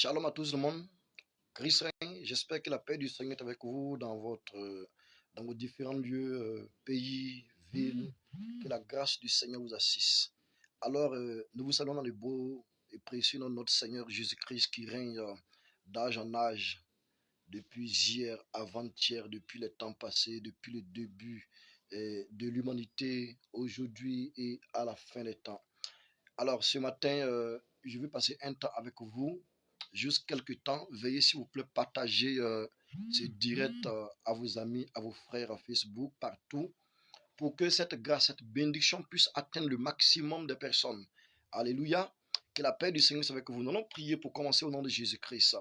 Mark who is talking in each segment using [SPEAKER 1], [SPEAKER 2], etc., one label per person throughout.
[SPEAKER 1] Shalom à tous le monde. Christ règne. J'espère que la paix du Seigneur est avec vous dans vos différents lieux, pays, villes. Que la grâce du Seigneur vous assiste. Alors, nous vous saluons dans le beau et précieux nom de notre Seigneur Jésus-Christ qui règne d'âge en âge, depuis hier, avant-hier, depuis les temps passés, depuis le début de l'humanité, aujourd'hui et à la fin des temps. Alors, ce matin, je vais passer un temps avec vous, juste quelques temps. Veuillez, s'il vous plaît, partager ce direct à vos amis, à vos frères à Facebook, partout, pour que cette grâce, cette bénédiction puisse atteindre le maximum de personnes. Alléluia. Que la paix du Seigneur soit avec vous. Nous allons prier pour commencer au nom de Jésus-Christ.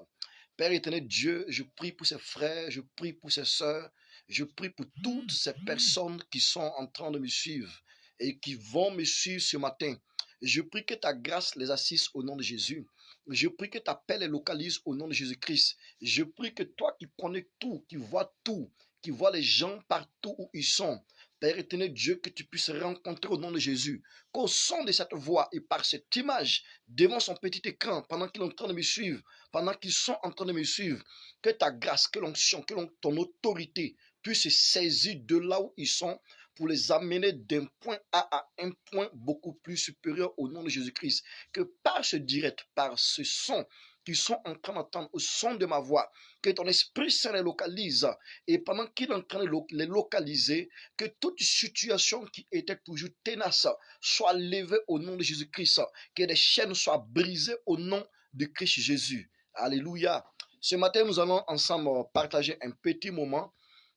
[SPEAKER 1] Père éternel Dieu, je prie pour ces frères, je prie pour ces sœurs, je prie pour toutes ces personnes qui sont en train de me suivre et qui vont me suivre ce matin. Je prie que ta grâce les assiste au nom de Jésus. Je prie que ta paix les localise au nom de Jésus-Christ. Je prie que toi qui connais tout, qui vois les gens partout où ils sont, Père éternel Dieu, que tu puisses rencontrer au nom de Jésus, qu'au son de cette voix et par cette image, devant son petit écran, pendant qu'ils sont en train de me suivre, pendant qu'ils sont en train de me suivre, que ta grâce, que l'onction, que ton autorité puisse se saisir de là où ils sont pour les amener d'un point A à un point beaucoup plus supérieur au nom de Jésus-Christ. Que par ce direct, par ce son, qui sont en train d'entendre au son de ma voix, que ton Esprit Saint les localise, et pendant qu'il est en train de les localiser, que toute situation qui était toujours tenace soit levée au nom de Jésus-Christ, que les chaînes soient brisées au nom de Christ Jésus. Alléluia. Ce matin, nous allons ensemble partager un petit moment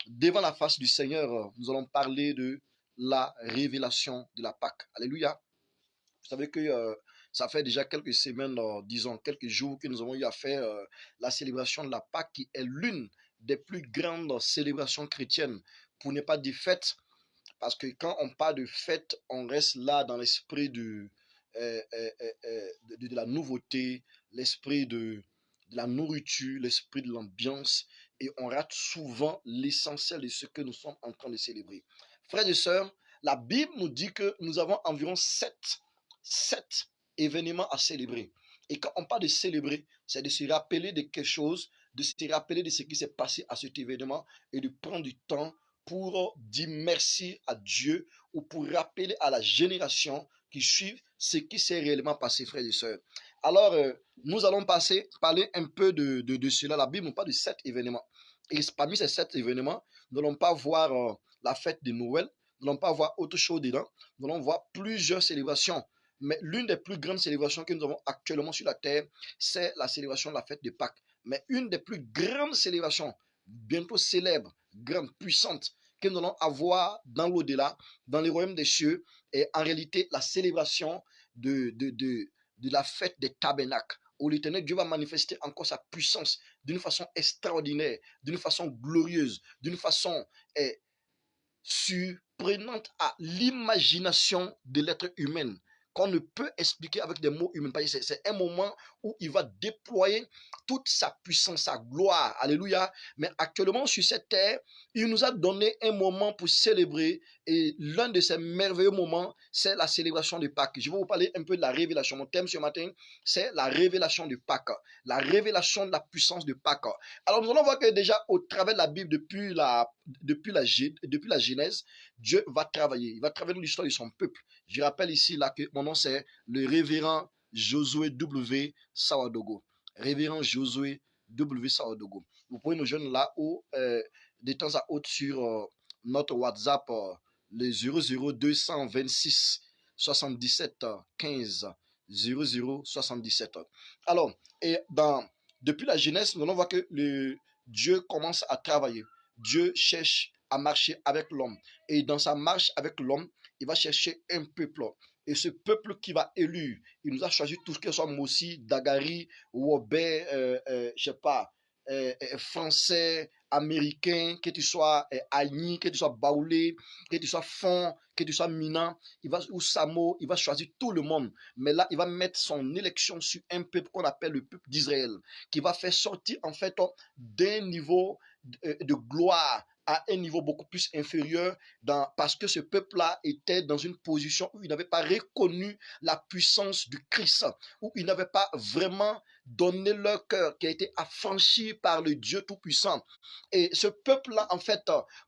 [SPEAKER 1] devant la face du Seigneur. Nous allons parler de la révélation de la Pâque. Alléluia. Vous savez que ça fait déjà quelques semaines, disons quelques jours que nous avons eu à faire la célébration de la Pâque, qui est l'une des plus grandes célébrations chrétiennes, pour ne pas dire fête, parce que quand on parle de fête, on reste là dans l'esprit de la nouveauté, l'esprit de la nourriture, l'esprit de l'ambiance, et on rate souvent l'essentiel de ce que nous sommes en train de célébrer. Frères et sœurs, la Bible nous dit que nous avons environ sept événements à célébrer. Et quand on parle de célébrer, c'est de se rappeler de quelque chose, de se rappeler de ce qui s'est passé à cet événement et de prendre du temps pour dire merci à Dieu ou pour rappeler à la génération qui suit ce qui s'est réellement passé, frères et sœurs. Alors, nous allons parler un peu de cela. La Bible nous parle de 7 événements. Et parmi ces 7 événements, nous n'allons pas voir la fête de Noël, nous n'allons pas voir autre chose dedans, nous allons voir plusieurs célébrations. Mais l'une des plus grandes célébrations que nous avons actuellement sur la terre, c'est la célébration de la fête de Pâques. Mais une des plus grandes célébrations, bientôt célèbre, grande, puissante, que nous allons avoir dans l'au-delà, dans les royaumes des cieux, est en réalité la célébration de la fête des tabernacles, où l'Éternel Dieu va manifester encore sa puissance d'une façon extraordinaire, d'une façon glorieuse, d'une façon surprenante à l'imagination de l'être humain, qu'on ne peut expliquer avec des mots humains. C'est un moment où il va déployer toute sa puissance, sa gloire. Alléluia. Mais actuellement, sur cette terre, il nous a donné un moment pour célébrer. Et l'un de ces merveilleux moments, c'est la célébration de Pâques. Je vais vous parler un peu de la révélation. Mon thème ce matin, c'est la révélation de Pâques. La révélation de la puissance de Pâques. Alors, nous allons voir que déjà, au travers de la Bible, depuis la Genèse, Dieu va travailler. Il va travailler dans l'histoire de son peuple. Je rappelle ici là que mon nom c'est le révérend Josué W. Sawadogo. Révérend Josué W. Sawadogo. Vous pouvez nous joindre là où de temps à autre sur notre WhatsApp le 00226 77 15 0077. Alors, et depuis la Genèse, nous allons voir que Dieu commence à travailler. Dieu cherche à marcher avec l'homme. Et dans sa marche avec l'homme, il va chercher un peuple. Et ce peuple qui va élire, il nous a choisi tous, que ce soit Mossi, Dagari, Wobé, je sais pas, français, américain, que tu sois Agni, que tu sois Baoulé, que tu sois Fon, que tu sois Mina, ou Samo, il va choisir tout le monde. Mais là, il va mettre son élection sur un peuple qu'on appelle le peuple d'Israël, qui va faire sortir en fait d'un niveau de gloire, à un niveau beaucoup plus inférieur parce que ce peuple-là était dans une position où il n'avait pas reconnu la puissance du Christ, où il n'avait pas vraiment donné leur cœur qui a été affranchi par le Dieu Tout-Puissant. Et ce peuple-là, en fait,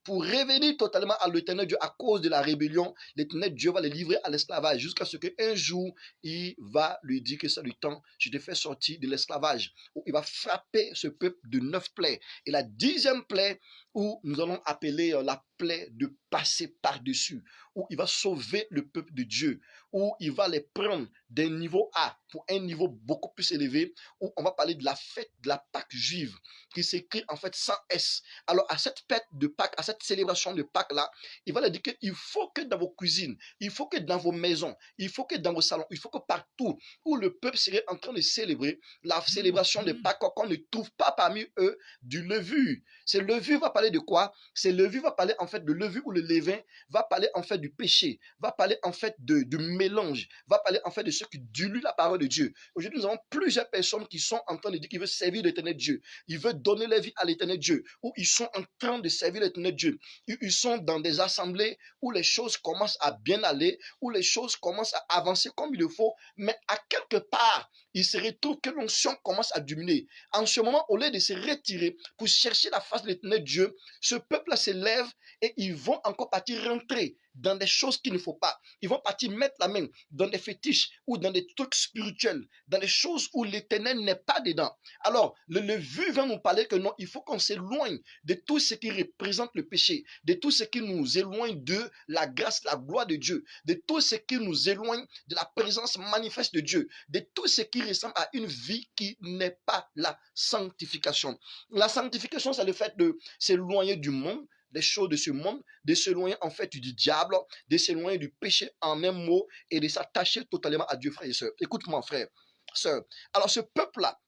[SPEAKER 1] pour revenir totalement à l'éternel Dieu à cause de la rébellion, l'éternel Dieu va les livrer à l'esclavage jusqu'à ce qu'un jour, il va lui dire que c'est le temps, je te fais sortir de l'esclavage, où il va frapper ce peuple de 9 plaies. Et la 10e plaie, où nous allons appeler la plaie de passer par-dessus, où il va sauver le peuple de Dieu, où il va les prendre d'un niveau A pour un niveau beaucoup plus élevé, où on va parler de la fête de la Pâque juive, qui s'écrit en fait sans S. Alors à cette fête de Pâques, à cette célébration de Pâques-là, il va leur dire qu'il faut que dans vos cuisines, il faut que dans vos maisons, il faut que dans vos salons, il faut que partout où le peuple serait en train de célébrer la célébration de Pâques, qu'on ne trouve pas parmi eux du levure. Ce levure va parler de quoi? Ce levure va parler en fait de levure ou le levain, va parler en fait du péché, va parler en fait du mélange, va parler en fait de ceux qui diluent la parole de Dieu. Aujourd'hui, nous avons plusieurs personnes qui sont en train de dire qu'ils veulent servir l'éternel Dieu, ils veulent donner leur vie à l'éternel Dieu, ou ils sont en train de servir l'éternel Dieu. Ils sont dans des assemblées où les choses commencent à bien aller, où les choses commencent à avancer comme il le faut, mais à quelque part, il se retrouve que l'onction commence à diminuer. En ce moment, au lieu de se retirer pour chercher la face de l'éternel Dieu, ce peuple-là se lève et ils vont encore partir rentrer dans des choses qu'il ne faut pas. Ils vont partir mettre la main dans des fétiches ou dans des trucs spirituels, dans des choses où l'éternel n'est pas dedans. Alors, le levure va nous parler que non, il faut qu'on s'éloigne de tout ce qui représente le péché, de tout ce qui nous éloigne de la grâce, la gloire de Dieu, de tout ce qui nous éloigne de la présence manifeste de Dieu, de tout ce qui ressemble à une vie qui n'est pas la sanctification. La sanctification, c'est le fait de s'éloigner du monde, des choses de ce monde, de s'éloigner en fait du diable, de s'éloigner du péché en un mot et de s'attacher totalement à Dieu, frère et sœur. Écoute-moi, frère, sœur. Alors ce peuple-là,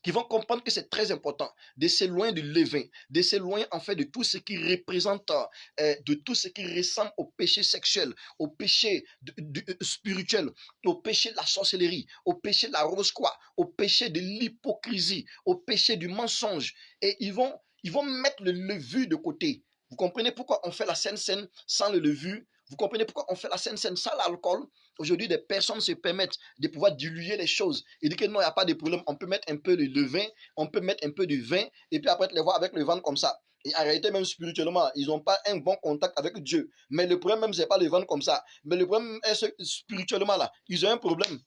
[SPEAKER 1] qui vont comprendre que c'est très important de s'éloigner du levain, de s'éloigner en fait de tout ce qui représente, de tout ce qui ressemble au péché sexuel, au péché spirituel, au péché de la sorcellerie, au péché de la rose-croix, au péché de l'hypocrisie, au péché du mensonge. Et ils vont mettre le levure de côté. Vous comprenez pourquoi on fait la Sainte Seine sans le levure? Vous comprenez pourquoi on fait la Sainte Seine sans l'alcool? Aujourd'hui, des personnes se permettent de pouvoir diluer les choses et dire que non, il n'y a pas de problème. On peut mettre un peu de levain, on peut mettre un peu de vin et puis après les voir avec le ventre comme ça. Et en réalité, même spirituellement, ils n'ont pas un bon contact avec Dieu. Mais le problème même, ce n'est pas le ventre comme ça. Mais le problème est spirituellement là, ils ont un problème.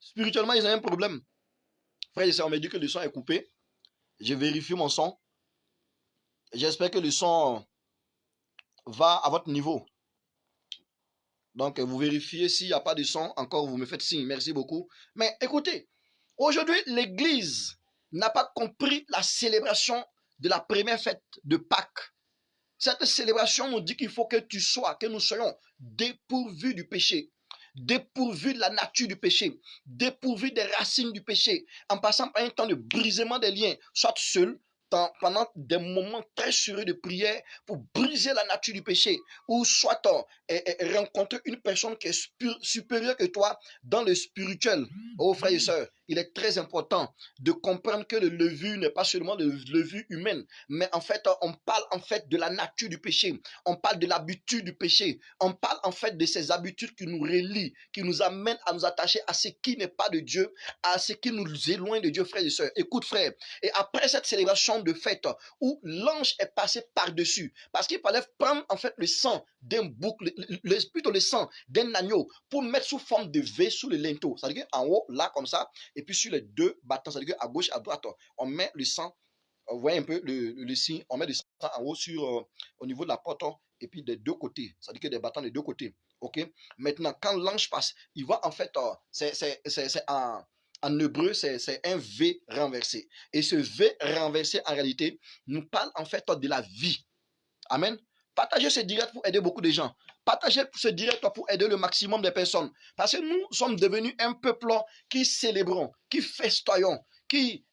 [SPEAKER 1] Spirituellement, ils ont un problème. Frère et sœur, on me dit que le son est coupé. Je vérifie mon son. J'espère que le son va à votre niveau. Donc, vous vérifiez s'il n'y a pas de son. Encore, vous me faites signe. Merci beaucoup. Mais écoutez, aujourd'hui, l'Église n'a pas compris la célébration de la première fête de Pâques. Cette célébration nous dit qu'il faut que nous soyons dépourvus du péché, dépourvus de la nature du péché, dépourvus des racines du péché, en passant par un temps de brisement des liens, soit seul, pendant des moments très sérieux de prière pour briser la nature du péché, ou soit rencontrer une personne qui est supérieure que toi dans le spirituel. Oh frères et sœurs, il est très important de comprendre que le levure n'est pas seulement le levure humaine, mais en fait, on parle en fait de la nature du péché, on parle de l'habitude du péché, on parle en fait de ces habitudes qui nous relient, qui nous amènent à nous attacher à ce qui n'est pas de Dieu, à ce qui nous éloigne de Dieu, frères et sœurs. Écoute, frère, et après cette célébration de fête où l'ange est passé par-dessus, parce qu'il fallait prendre en fait le sang d'un bouc, plutôt le sang d'un agneau, pour mettre sous forme de V sous le linteau, c'est-à-dire en haut, là, comme ça, et puis sur les deux battants, c'est-à-dire à gauche, à droite, on met le sang, vous voyez un peu le signe, on met le sang en haut au niveau de la porte, et puis des deux côtés, c'est-à-dire que des battants des deux côtés. Ok. Maintenant, quand l'ange passe, il va en fait, c'est en hébreu, c'est un V renversé. Et ce V renversé, en réalité, nous parle en fait de la vie. Amen. Partagez ce direct pour aider beaucoup de gens. Partagez ce direct pour aider le maximum de personnes. Parce que nous sommes devenus un peuple qui célébrons, qui festoyons, qui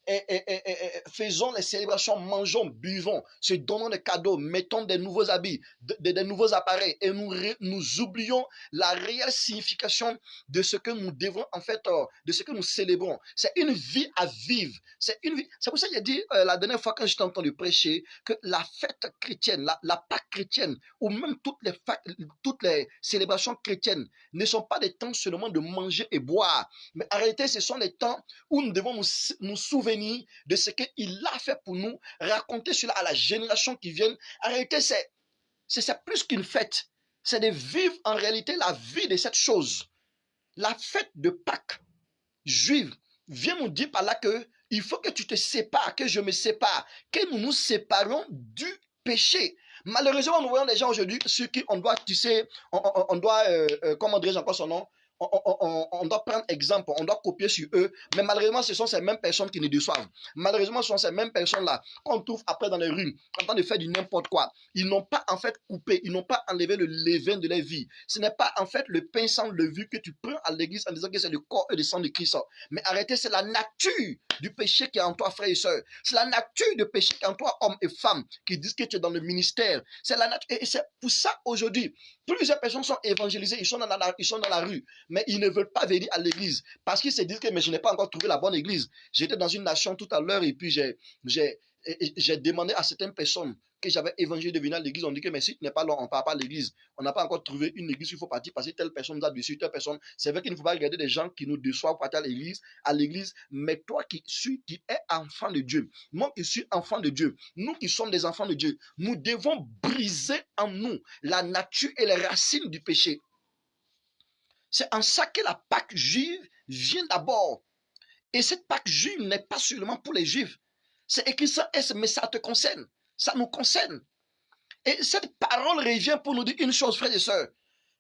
[SPEAKER 1] faisons les célébrations, mangeons, buvons, se donnons des cadeaux, mettons des nouveaux habits, des nouveaux appareils, et nous oublions la réelle signification de ce que nous devons, en fait, de ce que nous célébrons. C'est une vie à vivre. C'est pour ça que j'ai dit la dernière fois quand j'étais en train de prêcher que la fête chrétienne, la Pâque chrétienne, ou même toutes les célébrations chrétiennes ne sont pas des temps seulement de manger et boire, mais en réalité, ce sont les temps où nous devons nous souvenir de ce qu'il a fait pour nous, raconter cela à la génération qui vient. En réalité, c'est plus qu'une fête. C'est de vivre en réalité la vie de cette chose. La fête de Pâques juive vient nous dire par là que il faut que tu te sépares, que je me sépare, que nous nous séparons du péché. Malheureusement, nous voyons des gens aujourd'hui sur qui on doit, tu sais, on doit, comment dirais-je encore son nom, on doit prendre exemple, on doit copier sur eux, mais malheureusement, ce sont ces mêmes personnes qui nous déçoivent. Malheureusement, ce sont ces mêmes personnes-là qu'on trouve après dans les rues, en train de faire du n'importe quoi. Ils n'ont pas en fait coupé, ils n'ont pas enlevé le levain de leur vie. Ce n'est pas en fait le pain sans levure que tu prends à l'église en disant que c'est le corps et le sang de Christ. Mais arrêtez, c'est la nature du péché qui est en toi, frères et sœurs. C'est la nature du péché qui est en toi, hommes et femmes, qui disent que tu es dans le ministère. C'est la nature. Et c'est pour ça aujourd'hui, plusieurs personnes sont évangélisées, ils sont dans la rue, mais ils ne veulent pas venir à l'église parce qu'ils se disent que mais je n'ai pas encore trouvé la bonne église. J'étais dans une nation tout à l'heure et puis j'ai demandé à certaines personnes que j'avais évangélisé de venir à l'église. On dit que mais si tu n'es pas là, on ne part pas à l'église. On n'a pas encore trouvé une église, il faut partir parce que telle personne nous a déçu, telle personne. C'est vrai qu'il ne faut pas regarder des gens qui nous déçoivent pour partir à l'église, mais toi qui es enfant de Dieu, moi qui suis enfant de Dieu, nous qui sommes des enfants de Dieu, nous devons briser en nous la nature et les racines du péché. C'est en ça que la Pâque juive vient d'abord. Et cette Pâque juive n'est pas seulement pour les Juifs. C'est écrit ça, mais ça te concerne. Ça nous concerne. Et cette parole revient pour nous dire une chose, frères et sœurs,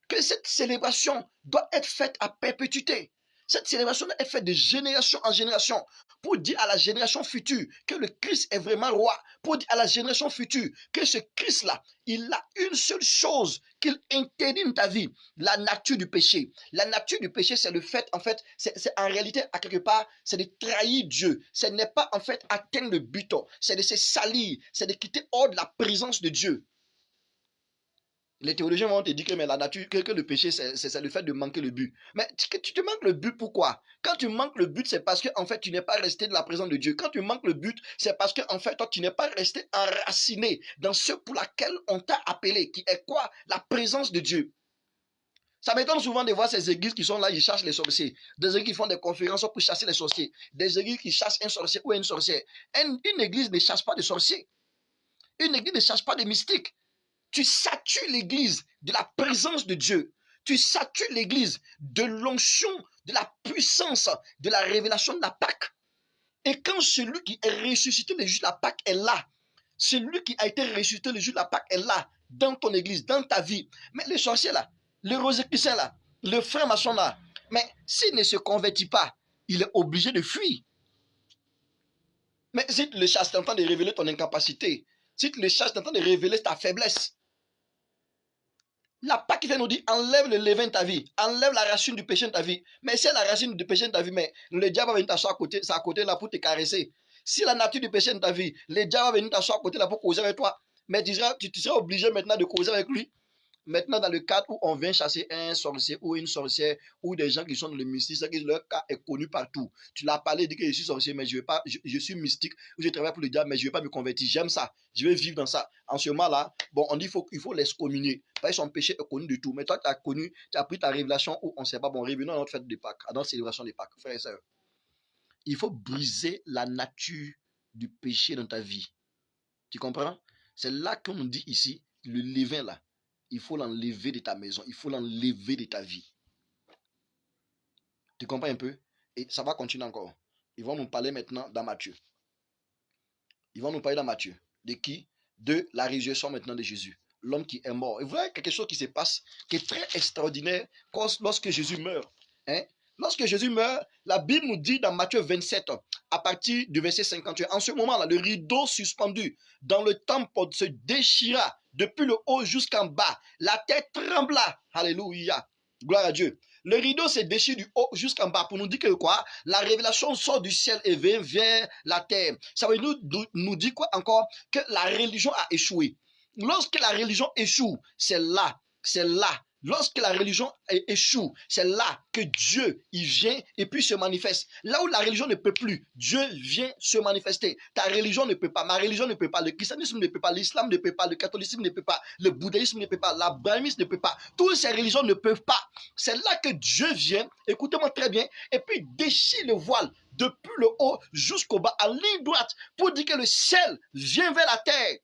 [SPEAKER 1] que cette célébration doit être faite à perpétuité. Cette célébration doit être faite de génération en génération pour dire à la génération future que le Christ est vraiment roi, pour dire à la génération future que ce Christ-là, il a une seule chose qu'il interdit dans ta vie, la nature du péché. La nature du péché, c'est le fait, en fait, c'est en réalité, à quelque part, c'est de trahir Dieu. Ce n'est pas, en fait, atteindre le but, c'est de se salir, c'est de quitter hors de la présence de Dieu. Les théologiens vont te dire que mais la nature, que le péché, c'est le fait de manquer le but. Mais tu te manques le but, pourquoi? Quand tu manques le but, c'est parce que en fait, tu n'es pas resté de la présence de Dieu. Quand tu manques le but, c'est parce que en fait, toi, tu n'es pas resté enraciné dans ce pour laquelle on t'a appelé, qui est quoi? La présence de Dieu. Ça m'étonne souvent de voir ces églises qui sont là, ils chassent les sorciers. Des églises qui font des conférences pour chasser les sorciers. Des églises qui chassent un sorcier ou une sorcière. Une église ne chasse pas de sorciers. Une église ne chasse pas de mystiques. Tu satures l'église de la présence de Dieu. Tu satures l'église de l'onction, de la puissance, de la révélation de la Pâque. Et quand celui qui est ressuscité le jour de la Pâque est là, celui qui a été ressuscité le jour de la Pâque est là, dans ton église, dans ta vie. Mais le sorcier là, le rosicrucien là, le frère maçon là, mais s'il ne se convertit pas, il est obligé de fuir. Mais si tu le chasses, tu es en train de révéler ton incapacité. Si tu le chasses, tu es en train de révéler ta faiblesse. La Pâque vient nous dire, enlève le levain de ta vie, enlève la racine du péché de ta vie. Mais si la racine du péché de ta vie, mais le diable va venir t'asseoir à côté là pour te caresser. Si la nature du péché de ta vie, le diable va venir t'asseoir à côté là pour causer avec toi. Mais tu seras obligé maintenant de causer avec lui. Maintenant, dans le cadre où on vient chasser un sorcier ou une sorcière ou des gens qui sont dans le mystique, leur cas est connu partout. Tu l'as parlé, dit que je suis sorcier, mais je suis mystique, ou je travaille pour le diable, mais je ne vais pas me convertir. J'aime ça. Je vais vivre dans ça. En ce moment-là, bon, on dit qu'il faut l'excommunier. Parce que son péché est connu de tout. Mais toi, tu as pris ta révélation où on ne sait pas. Bon, revenons à notre fête de Pâques, à notre célébration de Pâques, frères et sœurs. Il faut briser la nature du péché dans ta vie. Tu comprends? C'est là qu'on nous dit ici, le levain là. Il faut l'enlever de ta maison. Il faut l'enlever de ta vie. Tu comprends un peu? Et ça va continuer encore. Ils vont nous parler maintenant dans Matthieu. Ils vont nous parler dans Matthieu. De qui? De la résurrection maintenant de Jésus. L'homme qui est mort. Et vous voyez quelque chose qui se passe qui est très extraordinaire lorsque Jésus meurt. Hein? Lorsque Jésus meurt, la Bible nous dit dans Matthieu 27, à partir du verset 51, en ce moment-là, le rideau suspendu dans le temple se déchira depuis le haut jusqu'en bas. La terre trembla. Alléluia. Gloire à Dieu. Le rideau se déchire du haut jusqu'en bas pour nous dire que quoi? La révélation sort du ciel et vient vers la terre. Ça veut nous dire quoi encore? Que la religion a échoué. Lorsque la religion échoue, c'est là. Lorsque la religion échoue, c'est là que Dieu, il vient et puis se manifeste. Là où la religion ne peut plus, Dieu vient se manifester. Ta religion ne peut pas, ma religion ne peut pas, le christianisme ne peut pas, l'islam ne peut pas, le catholicisme ne peut pas, le bouddhisme ne peut pas, l'abrahamisme ne peut pas. Toutes ces religions ne peuvent pas. C'est là que Dieu vient, écoutez-moi très bien, et puis déchire le voile depuis le haut jusqu'au bas, en ligne droite, pour dire que le ciel vient vers la terre.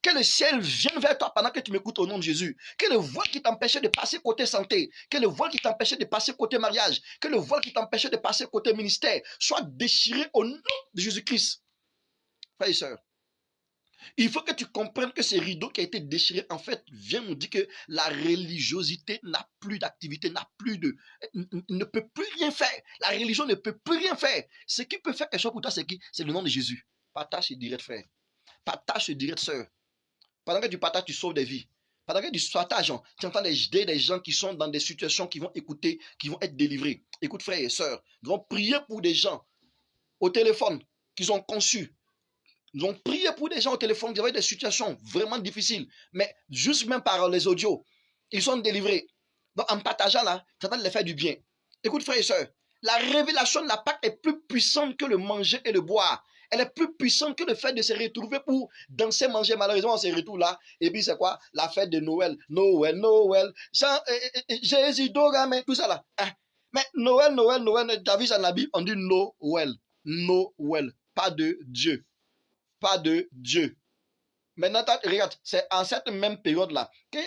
[SPEAKER 1] Que le ciel vienne vers toi pendant que tu m'écoutes au nom de Jésus. Que le voile qui t'empêchait de passer côté santé, que le voile qui t'empêchait de passer côté mariage, que le voile qui t'empêchait de passer côté ministère soit déchiré au nom de Jésus-Christ. Frères et sœurs, il faut que tu comprennes que ce rideau qui a été déchiré, en fait, vient nous dire que la religiosité n'a plus d'activité, ne peut plus rien faire. La religion ne peut plus rien faire. Ce qui peut faire quelque chose pour toi, c'est qui? C'est le nom de Jésus. Partage ce direct, frère. Partage ce direct, sœur. Pendant que tu partages, tu sauves des vies. Pendant que tu partages, tu entends des gens qui sont dans des situations qui vont écouter, qui vont être délivrés. Écoute, frères et sœurs, nous allons prier pour des gens au téléphone qu'ils ont conçus. Nous allons prier pour des gens au téléphone qui avaient des situations vraiment difficiles. Mais juste même par les audios, ils sont délivrés. Donc en partageant là, tu entends les faire du bien. Écoute, frères et sœurs, la révélation de la Pâque est plus puissante que le manger et le boire. Elle est plus puissante que le fait de se retrouver pour danser, manger. Malheureusement, on se retrouve là. Et puis, c'est quoi? La fête de Noël. Noël. Jésus, Dogamé, tout ça là. Mais Noël, t'as vu ça dans la Bible? On dit Noël. Pas de Dieu. Pas de Dieu. Maintenant, regarde, c'est en cette même période-là que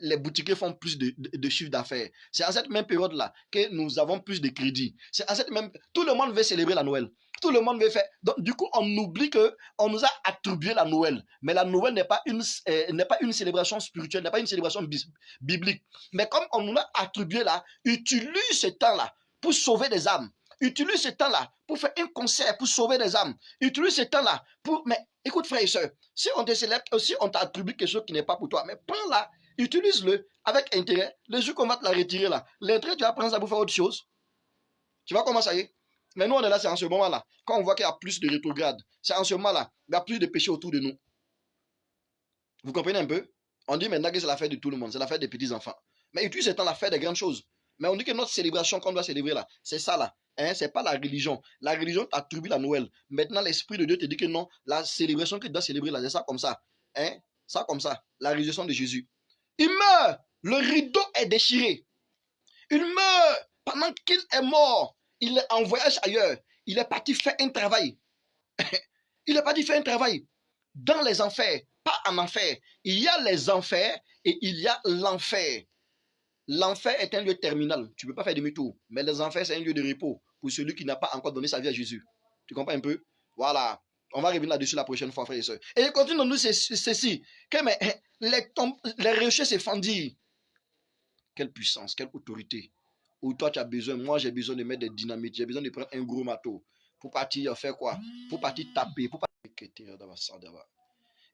[SPEAKER 1] les boutiquiers font plus de chiffre d'affaires. C'est en cette même période-là que nous avons plus de crédit. C'est en cette même... Tout le monde veut célébrer la Noël. Tout le monde veut faire... Donc, du coup, on oublie qu'on nous a attribué la Noël. Mais la Noël n'est pas une célébration spirituelle, n'est pas une célébration biblique. Mais comme on nous a attribué là, utilise ce temps-là pour sauver des âmes. Utilise ce temps-là pour faire un concert, pour sauver des âmes. Utilise ce temps-là pour... Mais écoute, frère et soeur, si on te célèbre, aussi on t'attribue quelque chose qui n'est pas pour toi, mais prends-la, utilise-le avec intérêt. Le jour qu'on va te la retirer là, l'intérêt, tu vas prendre ça pour faire autre chose. Tu vois comment ça y est? Mais nous, on est là, c'est en ce moment-là. Quand on voit qu'il y a plus de rétrograde, c'est en ce moment-là, il y a plus de péchés autour de nous. Vous comprenez un peu? On dit maintenant que c'est la fête de tout le monde, c'est la fête des petits-enfants. Mais utilise ce temps la fête des grandes choses. Mais on dit que notre célébration qu'on doit célébrer là, c'est ça là. Hein, c'est pas la religion. La religion t'attribue la Noël. Maintenant, l'Esprit de Dieu te dit que non, la célébration que tu dois célébrer là, c'est ça comme ça. Hein? Ça comme ça. La résurrection de Jésus. Il meurt. Le rideau est déchiré. Il meurt. Pendant qu'il est mort, il est en voyage ailleurs. Il est parti faire un travail. Il est parti faire un travail dans les enfers, pas en enfer. Il y a les enfers et il y a l'enfer. L'enfer est un lieu terminal. Tu ne peux pas faire demi-tour. Mais les enfers, c'est un lieu de repos pour celui qui n'a pas encore donné sa vie à Jésus. Tu comprends un peu? Voilà. On va revenir là-dessus la prochaine fois, frères et sœurs. Et continue nous ceci. Que mais, les rochers se fendirent. Quelle puissance, quelle autorité. Où toi tu as besoin, moi j'ai besoin de mettre des dynamites, j'ai besoin de prendre un gros marteau. Pour partir faire quoi? Pour partir taper. Pour partir...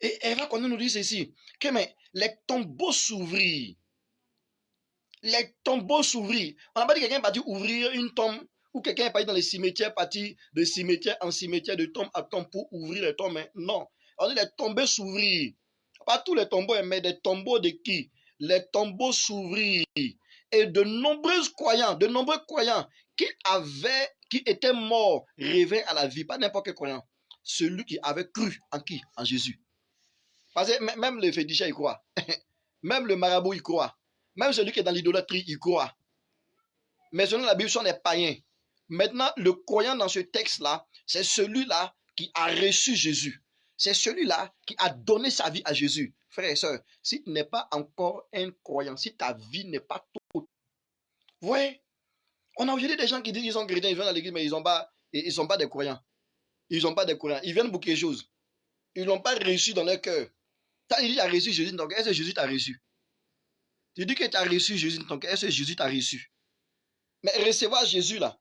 [SPEAKER 1] Et elle va nous dire ceci. Que mais, les tombeaux s'ouvrirent. Les tombeaux s'ouvrirent. On n'a pas dit que quelqu'un est parti ouvrir une tombe ou quelqu'un est parti dans les cimetières, parti de cimetière en cimetière, de tombe à tombe pour ouvrir les tombes. Non. On dit les tombeaux s'ouvrirent. Pas tous les tombeaux, mais des tombeaux de qui? Les tombeaux s'ouvrirent. Et de nombreux croyants qui étaient morts, réveillés à la vie. Pas n'importe quel croyant. Celui qui avait cru en qui? En Jésus. Parce que même le féticheur, il croit. Même le marabout, il croit. Même celui qui est dans l'idolâtrie, il croit. Mais selon la Bible, ce sont des païens. Maintenant, le croyant dans ce texte-là, c'est celui-là qui a reçu Jésus. C'est celui-là qui a donné sa vie à Jésus. Frères et sœurs, si tu n'es pas encore un croyant, si ta vie n'est pas toute... Vous voyez, on a aujourd'hui des gens qui disent qu'ils sont chrétiens, ils viennent à l'église, mais ils ne sont pas des croyants. Ils n'ont pas des croyants. Ils viennent pour quelque chose. Ils n'ont pas reçu dans leur cœur. Quand il dit qu'il a reçu Jésus, donc est-ce que Jésus t'a reçu? Tu dis que tu as reçu Jésus, donc est-ce que Jésus t'a reçu? Mais recevoir Jésus là,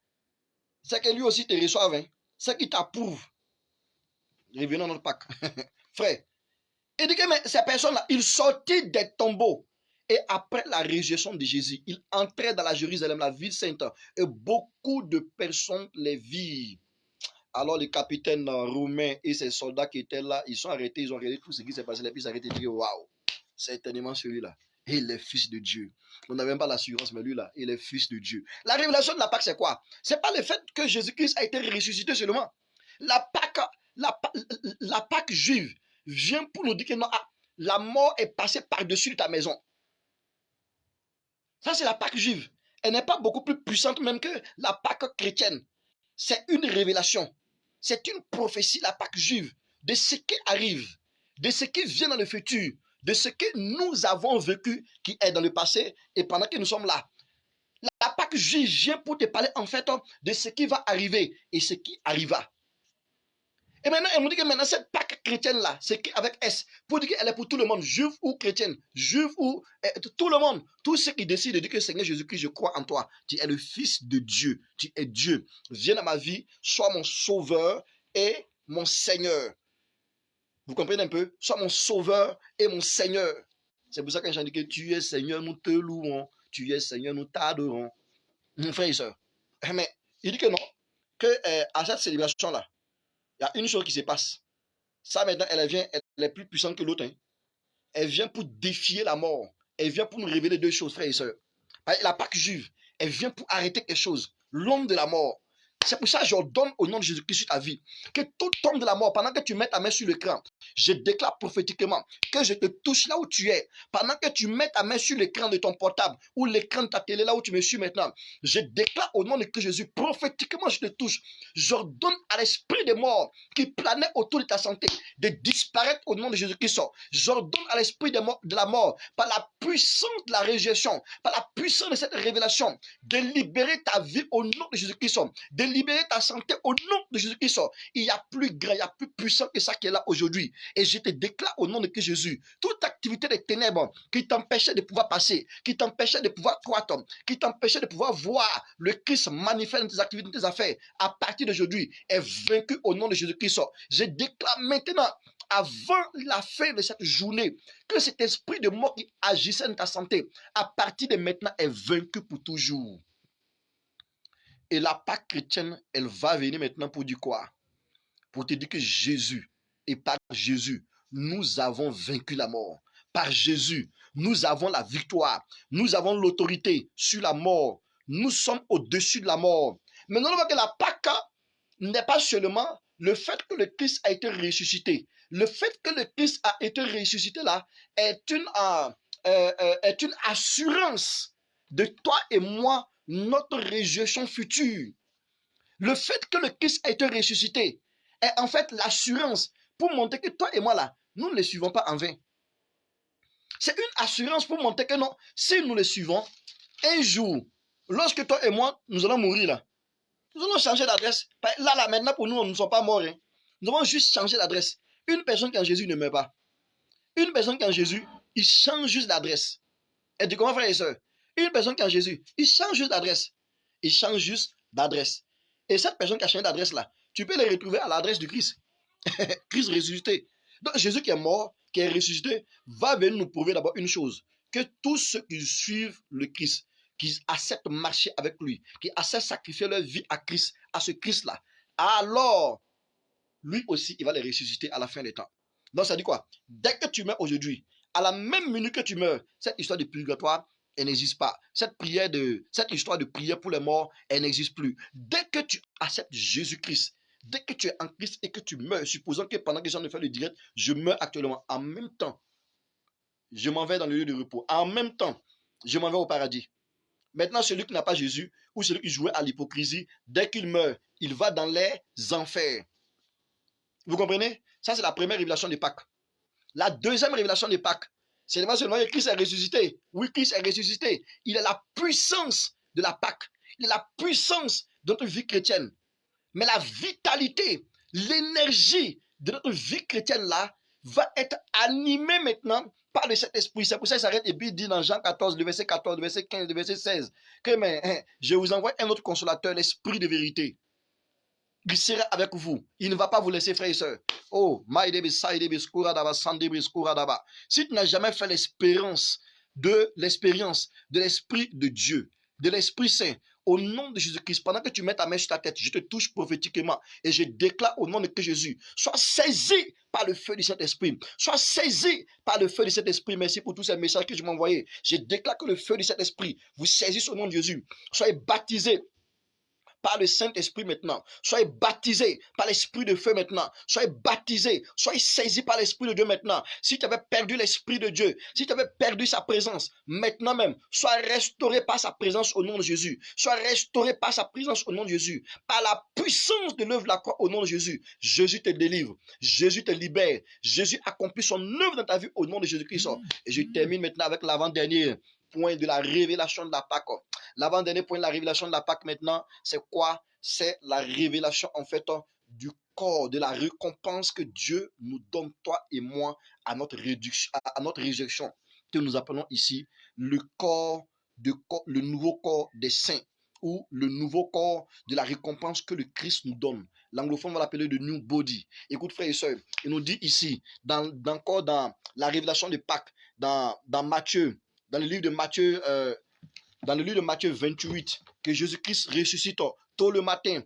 [SPEAKER 1] c'est que lui aussi te reçoive. Hein? C'est qu'il t'approuve. Revenons à notre Pâques. Frère, il dit que mais ces personnes-là, ils sortaient des tombeaux Et après la résurrection de Jésus, il entrait dans la Jérusalem, la ville sainte, et beaucoup de personnes les virent. Alors le capitaine romain et ses soldats qui étaient là, ils sont arrêtés, ils ont regardé tout ce qui s'est passé, et puis ils ont arrêté de dire waouh, c'est éternellement celui-là. Et il est fils de Dieu. On n'a même pas l'assurance, mais lui là, il est fils de Dieu. La révélation de la Pâque, c'est quoi? C'est pas le fait que Jésus-Christ a été ressuscité seulement. La Pâque juive vient pour nous dire que non, la mort est passée par-dessus ta maison. Ça, c'est la Pâque juive. Elle n'est pas beaucoup plus puissante même que la Pâque chrétienne. C'est une révélation. C'est une prophétie, la Pâque juive, de ce qui arrive, de ce qui vient dans le futur, de ce que nous avons vécu, qui est dans le passé, et pendant que nous sommes là. La Pâque juive vient pour te parler en fait de ce qui va arriver et ce qui arriva. Et maintenant, elle nous dit que maintenant, cette Pâque chrétienne-là, c'est avec S, pour dire qu'elle est pour tout le monde, juif ou chrétienne, juif ou tout le monde. Tous ceux qui décident de dire que Seigneur Jésus-Christ, je crois en toi. Tu es le Fils de Dieu. Tu es Dieu. Viens dans ma vie, sois mon sauveur et mon Seigneur. Vous comprenez un peu? Sois mon sauveur et mon Seigneur. C'est pour ça que j'ai dit que tu es Seigneur, nous te louons. Tu es Seigneur, nous t'adorons. Mon frère et soeur. Mais il dit que non, que à cette célébration-là, il y a une chose qui se passe. Ça, maintenant, elle est plus puissante que l'autre. Hein. Elle vient pour défier la mort. Elle vient pour nous révéler deux choses, frères et sœurs. La Pâque juive, elle vient pour arrêter quelque chose. L'homme de la mort. C'est pour ça que j'ordonne au nom de Jésus-Christ sur ta vie que tout homme de la mort, pendant que tu mets ta main sur l'écran, je déclare prophétiquement que je te touche là où tu es. Pendant que tu mets ta main sur l'écran de ton portable ou l'écran de ta télé là où tu me suis maintenant, je déclare au nom de Jésus, prophétiquement je te touche. J'ordonne à l'esprit de mort qui planait autour de ta santé de disparaître au nom de Jésus-Christ. J'ordonne à l'esprit de la mort, par la puissance de la résurrection, par la puissance de cette révélation, de libérer ta vie au nom de Jésus-Christ, de libérer ta santé au nom de Jésus-Christ. Il y a plus grand, il y a plus puissant que ça qui est là aujourd'hui. Et je te déclare au nom de Jésus, toute activité des ténèbres qui t'empêchait de pouvoir passer, qui t'empêchait de pouvoir croître, qui t'empêchait de pouvoir voir le Christ manifeste dans tes activités, dans tes affaires, à partir d'aujourd'hui, est vaincu au nom de Jésus-Christ. Je déclare maintenant, avant la fin de cette journée, que cet esprit de mort qui agissait dans ta santé, à partir de maintenant, est vaincu pour toujours. Et la Pâque chrétienne, elle va venir maintenant pour dire quoi? Pour te dire que Jésus, et par Jésus, nous avons vaincu la mort. Par Jésus, nous avons la victoire. Nous avons l'autorité sur la mort. Nous sommes au-dessus de la mort. Maintenant, on voit que la Pâque n'est pas seulement le fait que le Christ a été ressuscité. Le fait que le Christ a été ressuscité là est une assurance de toi et moi, notre résurrection future. Le fait que le Christ a été ressuscité est en fait l'assurance pour montrer que toi et moi là, nous ne le suivons pas en vain. C'est une assurance pour montrer que non, si nous le suivons, un jour, lorsque toi et moi, nous allons mourir là, nous allons changer d'adresse. Là, maintenant, pour nous, nous ne sommes pas morts. Hein. Nous avons juste changé d'adresse. Une personne qui en Jésus ne meurt pas. Une personne qui en Jésus, il change juste d'adresse. Et tu comprends, frère et soeur? Une personne qui en Jésus, il change juste d'adresse. Il change juste d'adresse. Et cette personne qui a changé d'adresse là, tu peux les retrouver à l'adresse du Christ. Christ ressuscité. Donc Jésus qui est mort, qui est ressuscité, va venir nous prouver d'abord une chose, que tous ceux qui suivent le Christ, qui acceptent de marcher avec lui, qui acceptent de sacrifier leur vie à Christ, à ce Christ-là, alors, lui aussi, il va les ressusciter à la fin des temps. Donc ça dit quoi? Dès que tu meurs aujourd'hui, à la même minute que tu meurs, cette histoire de purgatoire, elle n'existe pas. Cette histoire de prière pour les morts, elle n'existe plus. Dès que tu acceptes Jésus-Christ, dès que tu es en Christ et que tu meurs, supposons que pendant que j'en ai fait le direct, je meurs actuellement, en même temps, je m'en vais dans le lieu de repos. En même temps, je m'en vais au paradis. Maintenant, celui qui n'a pas Jésus, ou celui qui jouait à l'hypocrisie, dès qu'il meurt, il va dans les enfers. Vous comprenez? Ça, c'est la première révélation de Pâques. La deuxième révélation de Pâques, c'est seulement que Christ est ressuscité. Oui, Christ est ressuscité. Il a la puissance de la Pâque. Il a la puissance de notre vie chrétienne. Mais la vitalité, l'énergie de notre vie chrétienne là, va être animée maintenant par le Saint-Esprit. C'est pour ça qu'il s'arrête et puis il dit dans Jean 14, le verset 14, le verset 15, le verset 16, que je vous envoie un autre consolateur, l'Esprit de vérité. Il sera avec vous. Il ne va pas vous laisser, frères et sœurs. Oh, si tu n'as jamais fait l'expérience de l'expérience, de l'Esprit de Dieu, de l'Esprit Saint. Au nom de Jésus-Christ, pendant que tu mets ta main sur ta tête, je te touche prophétiquement et je déclare au nom de Christ Jésus, sois saisi par le feu de cet esprit. Sois saisi par le feu de cet esprit. Merci pour tous ces messages que tu m'as envoyés. Je déclare que le feu de cet esprit vous saisisse au nom de Jésus. Soyez baptisés par le Saint-Esprit maintenant. Soyez baptisés par l'Esprit de feu maintenant. Soyez baptisés, soyez saisis par l'Esprit de Dieu maintenant. Si tu avais perdu l'Esprit de Dieu, si tu avais perdu sa présence, maintenant même, sois restauré par sa présence au nom de Jésus. Sois restauré par sa présence au nom de Jésus. Par la puissance de l'œuvre de la croix au nom de Jésus. Jésus te délivre. Jésus te libère. Jésus accomplit son œuvre dans ta vie au nom de Jésus-Christ. Et je termine maintenant avec l'avant-dernier point de la révélation de la Pâque. L'avant-dernier point de la révélation de la Pâque maintenant, c'est quoi? C'est la révélation en fait du corps, de la récompense que Dieu nous donne, toi et moi, à notre résurrection, que nous appelons ici le le nouveau corps des saints, ou le nouveau corps de la récompense que le Christ nous donne. L'anglophone va l'appeler le new body. Écoute, frères et sœurs, il nous dit ici, encore dans la révélation de Pâques, dans Matthieu, dans le livre de Matthieu, dans le livre de Matthieu 28, que Jésus-Christ ressuscite tôt le matin,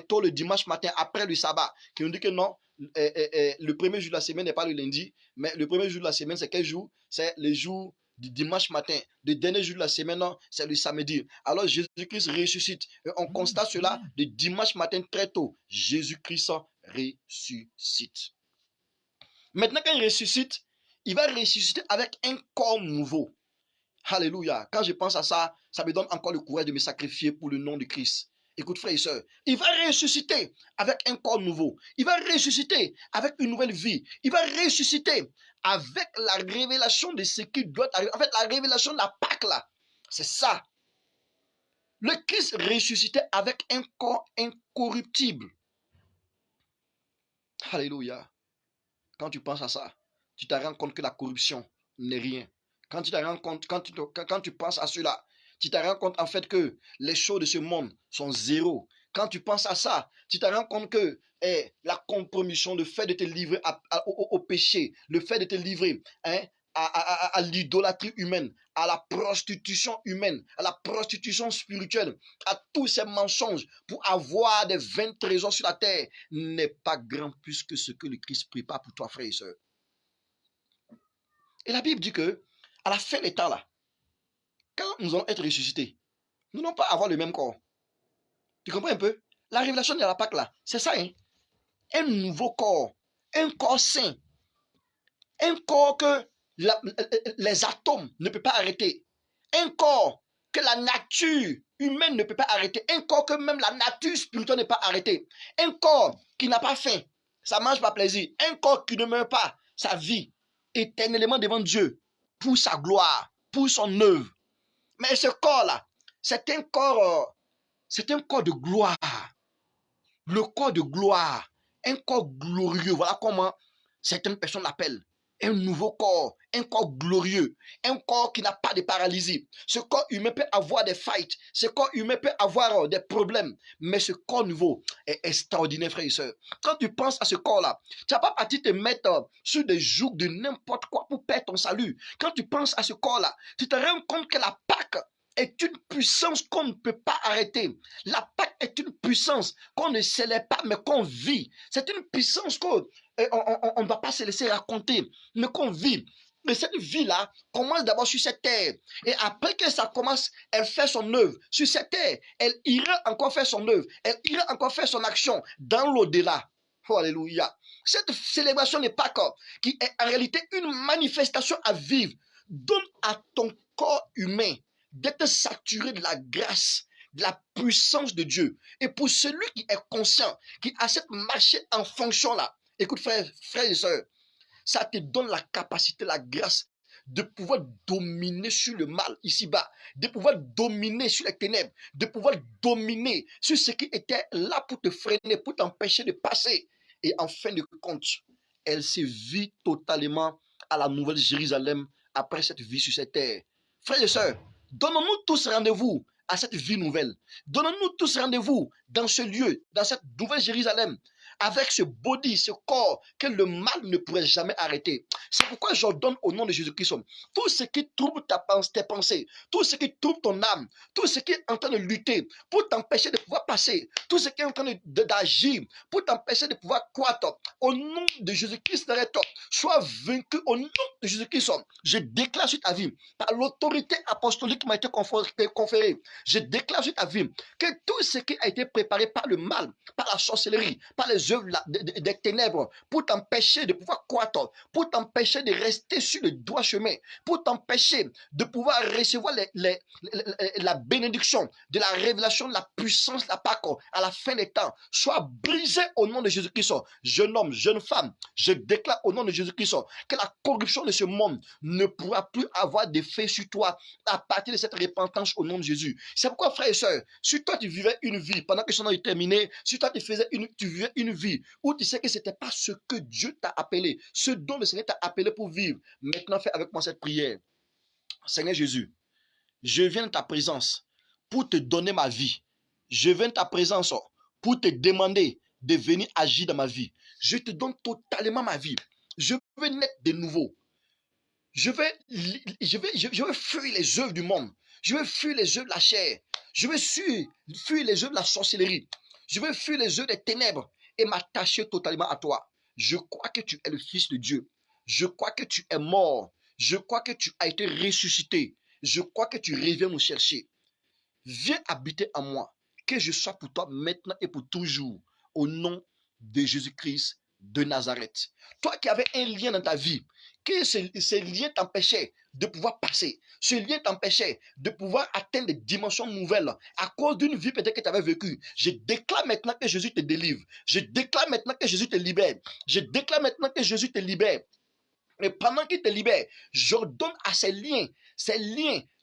[SPEAKER 1] tôt le dimanche matin, après le sabbat, qui nous dit que non, le premier jour de la semaine n'est pas le lundi, mais le premier jour de la semaine, c'est quel jour? C'est le jour du dimanche matin. Le dernier jour de la semaine, c'est le samedi. Alors Jésus-Christ ressuscite. Et on constate cela le dimanche matin très tôt. Jésus-Christ ressuscite. Maintenant, quand il ressuscite, il va ressusciter avec un corps nouveau. Alléluia. Quand je pense à ça, ça me donne encore le courage de me sacrifier pour le nom de Christ. Écoute, frères et sœurs, il va ressusciter avec un corps nouveau. Il va ressusciter avec une nouvelle vie. Il va ressusciter avec la révélation de ce qui doit arriver. En fait, la révélation de la Pâque, là, c'est ça. Le Christ ressuscitait avec un corps incorruptible. Alléluia. Quand tu penses à ça, tu te rends compte que la corruption n'est rien. Quand tu te rends compte, quand tu penses à cela, tu te rends compte en fait que les choses de ce monde sont zéro. Quand tu penses à ça, tu te rends compte que la compromission, le fait de te livrer au péché, le fait de te livrer à l'idolâtrie humaine, à la prostitution humaine, à la prostitution spirituelle, à tous ces mensonges pour avoir des vains trésors sur la terre n'est pas grand plus que ce que le Christ prépare pour toi, frères et sœurs. Et la Bible dit que à la fin des temps là, quand nous allons être ressuscités, nous n'allons pas avoir le même corps. Tu comprends un peu? La révélation de la Pâque là, c'est ça, hein? Un nouveau corps, un corps saint, un corps que les atomes ne peuvent pas arrêter, un corps que la nature humaine ne peut pas arrêter, un corps que même la nature spirituelle ne peut pas arrêter, un corps qui n'a pas faim, ça mange par plaisir, un corps qui ne meurt pas, ça vit éternellement devant Dieu pour sa gloire, pour son œuvre. Mais ce corps-là, c'est un corps de gloire. Le corps de gloire, un corps glorieux. Voilà comment certaines personnes l'appellent. Un nouveau corps, un corps glorieux, un corps qui n'a pas de paralysie. Ce corps humain peut avoir des fights, ce corps humain peut avoir des problèmes, mais ce corps nouveau est extraordinaire, frères et sœurs. Quand tu penses à ce corps-là, tu n'as pas parti te mettre sur des jougs de n'importe quoi pour perdre ton salut. Quand tu penses à ce corps-là, tu te rends compte que la Pâque est une puissance qu'on ne peut pas arrêter. La Pâque est une puissance qu'on ne célèbre pas, mais qu'on vit. C'est une puissance qu'on ne va pas se laisser raconter, mais qu'on vit. Mais cette vie-là commence d'abord sur cette terre. Et après que ça commence, elle fait son œuvre. Sur cette terre, elle ira encore faire son œuvre. Elle ira encore faire son action dans l'au-delà. Oh, alléluia. Cette célébration de Pâques, qui est en réalité une manifestation à vivre, donne à ton corps humain d'être saturé de la grâce, de la puissance de Dieu. Et pour celui qui est conscient, qui a cette marche en fonction là, écoute frères et sœurs, ça te donne la capacité, la grâce de pouvoir dominer sur le mal ici-bas, de pouvoir dominer sur les ténèbres, de pouvoir dominer sur ce qui était là pour te freiner, pour t'empêcher de passer. Et en fin de compte, elle se vit totalement à la nouvelle Jérusalem après cette vie sur cette terre. Frères et sœurs, donnons-nous tous rendez-vous à cette vie nouvelle. Donnons-nous tous rendez-vous dans ce lieu, dans cette nouvelle Jérusalem, avec ce body, ce corps, que le mal ne pourrait jamais arrêter. C'est pourquoi j'ordonne au nom de Jésus-Christ, tout ce qui trouble tes pensées, tout ce qui trouble ton âme, tout ce qui est en train de lutter pour t'empêcher de pouvoir passer, tout ce qui est en train d'agir pour t'empêcher de pouvoir croître, au nom de Jésus-Christ, sois vaincu au nom de Jésus-Christ. Je déclare sur ta vie, par l'autorité apostolique qui m'a été conférée, je déclare sur ta vie que tout ce qui a été préparé par le mal, par la sorcellerie, par les œuvres des ténèbres, pour t'empêcher de pouvoir croître, pour t'empêcher de rester sur le droit chemin, pour t'empêcher de pouvoir recevoir la bénédiction de la révélation de la puissance de la Pâque à la fin des temps, soit brisé au nom de Jésus-Christ. Jeune homme, jeune femme, je déclare au nom de Jésus-Christ que la corruption de ce monde ne pourra plus avoir d'effet sur toi à partir de cette repentance au nom de Jésus. C'est pourquoi, frères et sœurs, si toi tu vivais une vie pendant que son temps est terminé, si toi tu vivais une vie où tu sais que ce n'était pas ce que Dieu t'a appelé, ce dont le Seigneur t'a appelé pour vivre, maintenant fais avec moi cette prière. Seigneur Jésus, je viens de ta présence pour te donner ma vie. Je viens de ta présence pour te demander de venir agir dans ma vie. Je te donne totalement ma vie. Je veux naître de nouveau. Je veux fuir les œuvres du monde. Je veux fuir les œuvres de la chair. Je veux fuir les œuvres de la sorcellerie. Je veux fuir les œuvres des ténèbres et m'attacher totalement à toi. Je crois que tu es le Fils de Dieu. Je crois que tu es mort. Je crois que tu as été ressuscité. Je crois que tu reviens nous chercher. Viens habiter en moi. Que je sois pour toi maintenant et pour toujours. Au nom de Jésus-Christ de Nazareth. Toi qui avais un lien dans ta vie, que ce lien t'empêchait de pouvoir passer. Ce lien t'empêchait de pouvoir atteindre des dimensions nouvelles à cause d'une vie peut-être que tu avais vécue. Je déclare maintenant que Jésus te délivre. Je déclare maintenant que Jésus te libère. Je déclare maintenant que Jésus te libère. Et pendant qu'il te libère, j'ordonne à ces liens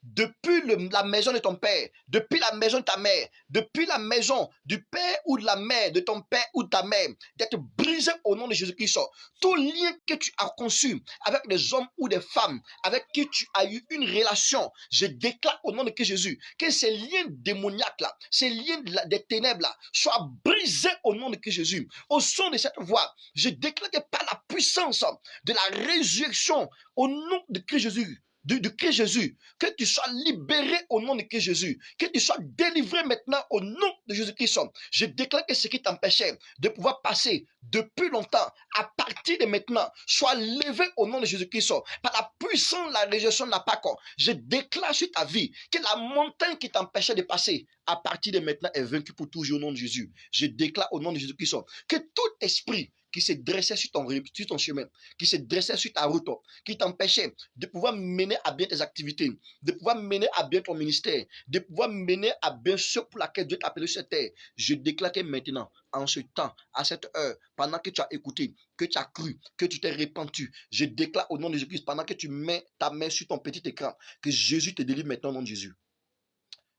[SPEAKER 1] depuis la maison de ton père, depuis la maison de ta mère, depuis la maison du père ou de la mère, de ton père ou de ta mère, d'être brisés au nom de Jésus-Christ. Tout lien que tu as conçu avec des hommes ou des femmes avec qui tu as eu une relation, je déclare au nom de Jésus que ces liens démoniaques-là, ces liens des ténèbres-là, soient brisés au nom de Jésus. Au son de cette voix, je déclare que par la puissance de la résurrection, au nom de Christ Jésus, de Christ Jésus, que tu sois libéré au nom de Christ Jésus, que tu sois délivré maintenant au nom de Jésus-Christ. Je déclare que ce qui t'empêchait de pouvoir passer depuis longtemps, à partir de maintenant, soit levé au nom de Jésus-Christ. Par la puissance de la résurrection de la Pâque, je déclare sur ta vie que la montagne qui t'empêchait de passer, à partir de maintenant, est vaincue pour toujours au nom de Jésus. Je déclare au nom de Jésus-Christ que tout esprit qui se dressait sur ton chemin, qui se dressait sur ta route, qui t'empêchait de pouvoir mener à bien tes activités, de pouvoir mener à bien ton ministère, de pouvoir mener à bien ce pour laquelle Dieu t'a appelé sur cette terre. Je déclare que maintenant, en ce temps, à cette heure, pendant que tu as écouté, que tu as cru, que tu t'es repenti, je déclare au nom de Jésus-Christ, pendant que tu mets ta main sur ton petit écran, que Jésus te délivre maintenant au nom de Jésus.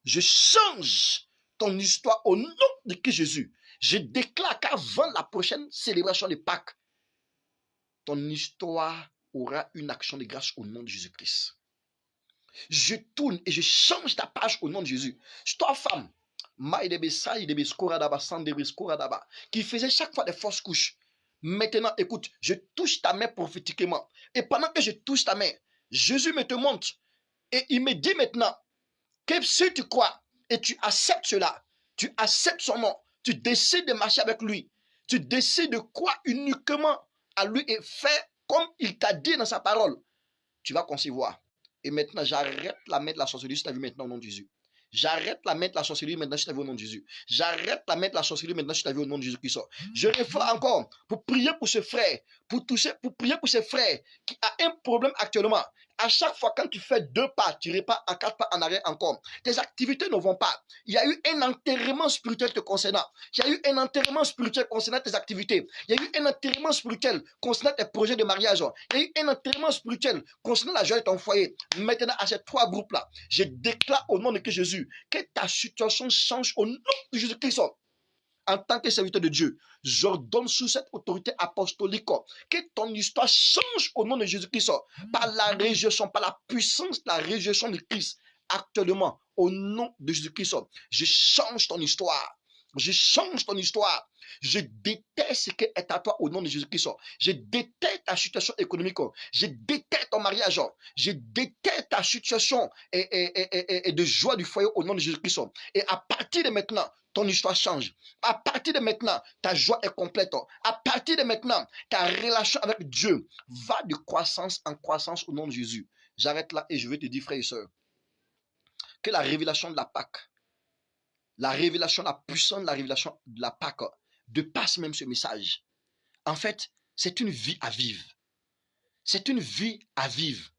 [SPEAKER 1] Je change ton histoire au nom de Jésus. Je déclare qu'avant la prochaine célébration de Pâques, ton histoire aura une action de grâce au nom de Jésus-Christ. Je tourne et je change ta page au nom de Jésus. Toi, femme, qui faisait chaque fois des fausses couches. Maintenant, écoute, je touche ta main prophétiquement. Et pendant que je touche ta main, Jésus me te montre. Et il me dit maintenant que si tu crois et tu acceptes cela, tu acceptes son nom, tu décides de marcher avec lui, tu décides de croire uniquement à lui et faire comme il t'a dit dans sa parole, tu vas concevoir. Et maintenant, j'arrête la main de la sorcellerie sur ta vie maintenant au nom de Jésus. J'arrête la main de la sorcellerie maintenant sur ta vie au nom de Jésus. J'arrête la main de la sorcellerie maintenant sur ta vie au nom de Jésus-Christ. Je réfère encore pour prier pour ce frère, pour prier pour ce frère qui a un problème actuellement. À chaque fois, quand tu fais 2 pas, tu repars à 4 pas en arrière encore. Tes activités ne vont pas. Il y a eu un enterrement spirituel te concernant. Il y a eu un enterrement spirituel concernant tes activités. Il y a eu un enterrement spirituel concernant tes projets de mariage. Il y a eu un enterrement spirituel concernant la joie de ton foyer. Maintenant, à ces 3 groupes-là, je déclare au nom de Jésus que ta situation change au nom de Jésus-Christ. En tant que serviteur de Dieu, j'ordonne sous cette autorité apostolique que ton histoire change au nom de Jésus-Christ par la résurrection, par la puissance de la résurrection de Christ. Actuellement, au nom de Jésus-Christ, je change ton histoire. Je change ton histoire. Je déteste ce qui est à toi au nom de Jésus-Christ. Je déteste ta situation économique. Je déteste ton mariage. Je déteste ta situation et de joie du foyer au nom de Jésus-Christ. Et à partir de maintenant, ton histoire change. À partir de maintenant, ta joie est complète. À partir de maintenant, ta relation avec Dieu va de croissance en croissance au nom de Jésus. J'arrête là et je vais te dire, frères et sœurs, que la révélation de la Pâque, la révélation, la puissance de la révélation de la Pâque, dépasse même ce message. En fait, c'est une vie à vivre. C'est une vie à vivre.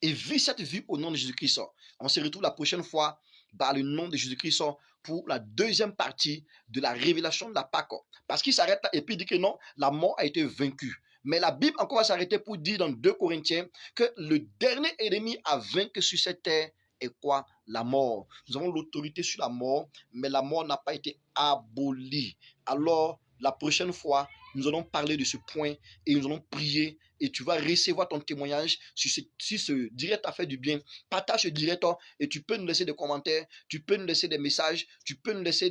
[SPEAKER 1] Et vivre cette vie au nom de Jésus-Christ. On se retrouve la prochaine fois par le nom de Jésus-Christ pour la deuxième partie de la révélation de la Pâque. Parce qu'il s'arrête là et puis il dit que non, la mort a été vaincue. Mais la Bible encore va s'arrêter pour dire dans 2 Corinthiens que le dernier ennemi à vaincre sur cette terre est quoi? La mort. Nous avons l'autorité sur la mort, mais la mort n'a pas été abolie. Alors, la prochaine fois, nous allons parler de ce point et nous allons prier et tu vas recevoir ton témoignage si ce direct t'a fait du bien. Partage ce direct et tu peux nous laisser des commentaires, tu peux nous laisser des messages, tu peux nous laisser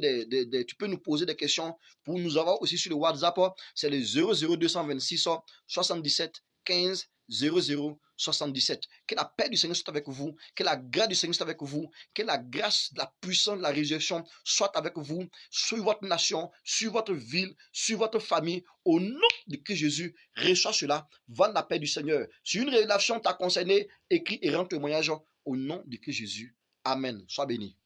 [SPEAKER 1] tu peux nous poser des questions pour nous avoir aussi sur le WhatsApp. C'est le 00226 77 15 0077. Que la paix du Seigneur soit avec vous, que la grâce du Seigneur soit avec vous, que la grâce, la puissance de la résurrection soit avec vous, sur votre nation, sur votre ville, sur votre famille, au nom de Christ Jésus. Reçois cela, va la paix du Seigneur. Si une révélation t'a concerné, écris et rends témoignage au nom de Christ Jésus. Amen. Sois béni.